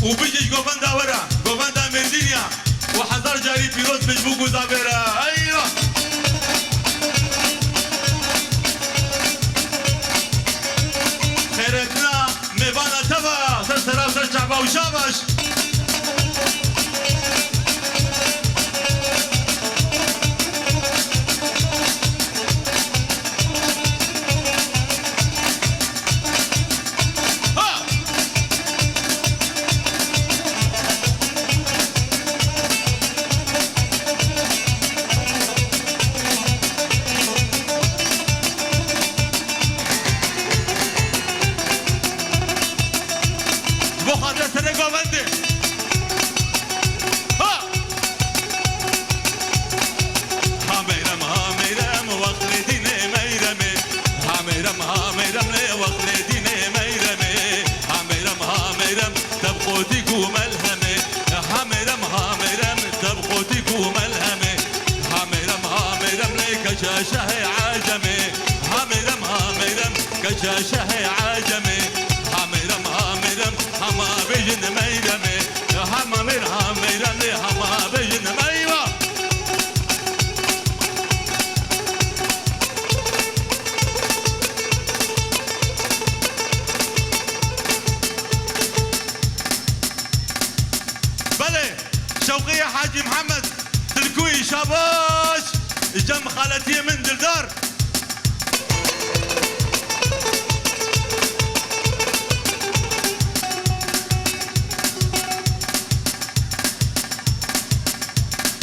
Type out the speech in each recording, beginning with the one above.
وبيجي جوفندا ورا جوفندا مدينيا وحزار جاري بيروت بجبوك وزابيرا. ايوه خيرتنا ميبانا تبا سرسرا وسرشعبا وشابش كشاشه عجمي حميرم حميرم حما بجن ميرمي حما مير حميرم حما بجن ميوه بلي شوقية حاجي محمد تلكوي شاباش جم خالتي من دلدار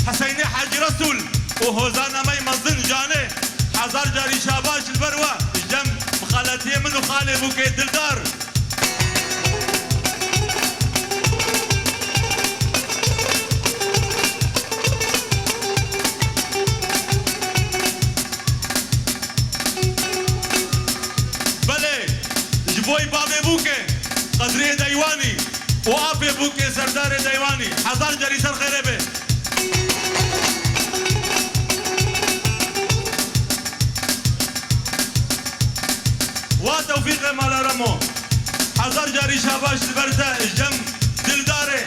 حسيني حاجي رسول وهوزانا مي مزن جاني حزار جاري شاباش البروة جم خالتي من وخالي بوكي دلدار بلي جبوي بابي بوكي قدري ديواني وابي بوكي سردار ديواني حزار جاري سر خيربي وتوفيق مال رمو حزار جاري شاباش البرده الجم دلداري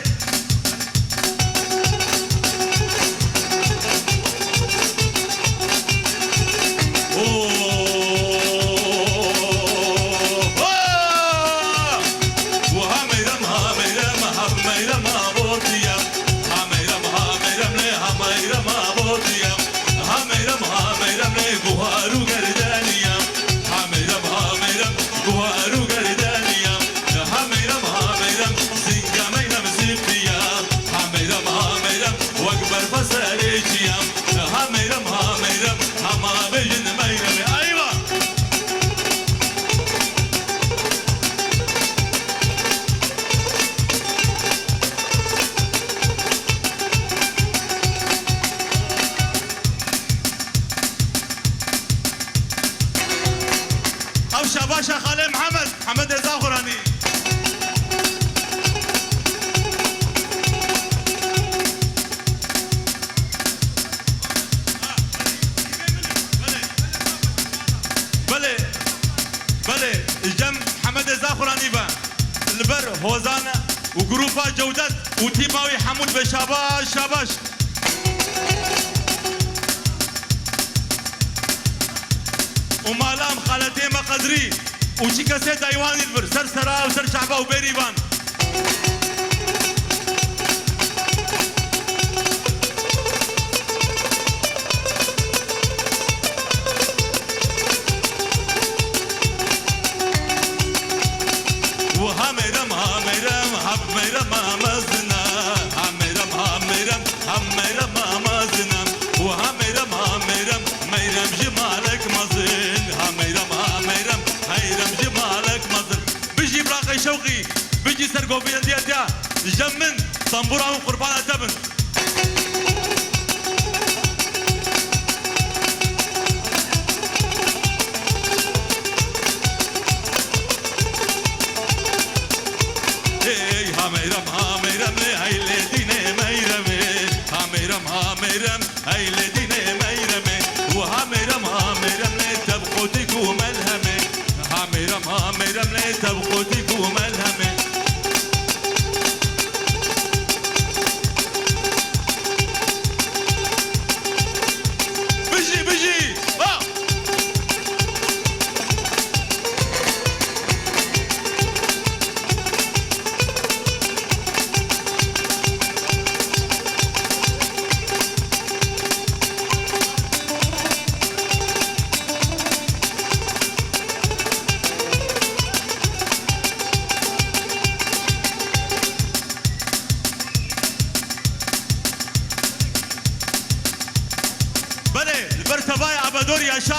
وهميرم هاميرم هميرم ابوتيا هميرم هاميرم لي هميرم ابوتيا هميرم هاميرم لي بوهارو گردانيا بوهارو گردانيا هميرم هميرم زنگا ميرم زبيا هميرم هميرم واكبر فساليجيا هميرم هميرم هما بجن ميرم ايوه او شاباشا خالي محمد الزاخراني بلي الجم محمد الزاخراني با البر هوزانا وجروبا جودت وتيماوي حمود بشاباش شاباش ومالام خالتي مقدري وشي كاسيت ايواني البر سرسرا وسر شعبا وبيريبان وهميرم هميرم هميرم مزنا هميرم هميرم هميرم مزنا وهميرم هميرم ميرم جمالك مزن هميرم هميرم هيرم جمالك مزن بيجي براقي شوقي بيجي سرقوبيا ديا جمن طنبورة وقربانة تبن هميرم هميرم هيلي ديني ميرمي هميرم هميرم هيلي ديني ميرمي وهميرم هميرم تبقوتك وملهمي هميرم هميرم تبقوتك وملهمي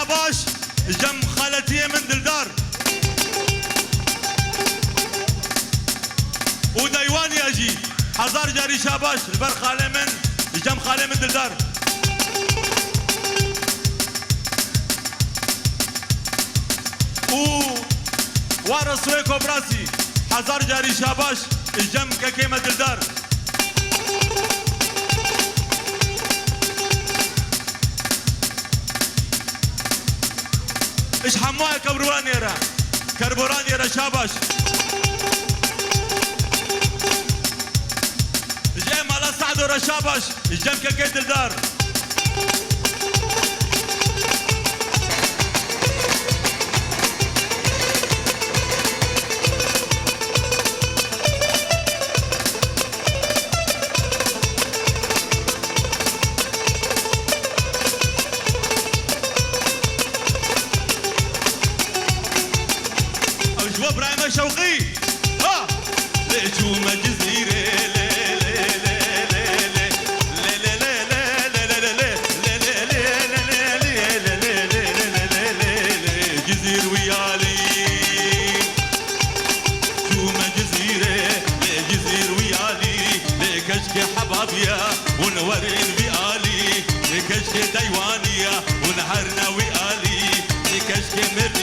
شاباش جم خالتي من دلدار وديوان يجي هزار جاري شاباش البر خاله من جم خاله من دلدار وارس ويكو براسي هزار جاري شاباش جم ككيمة دلدار ايش حموها كبروران يرا كربوران يرا شاباش جاي مالا سعد ورا شاباش جم ككيت الدار ابراهيم شوقي ها لجوم جزيره جزير ويالي جوم جزيره جزير ويالي لكشك حبابيا ونورين بيالي لكشك ديوانيا ونهرنا ويالي لكشك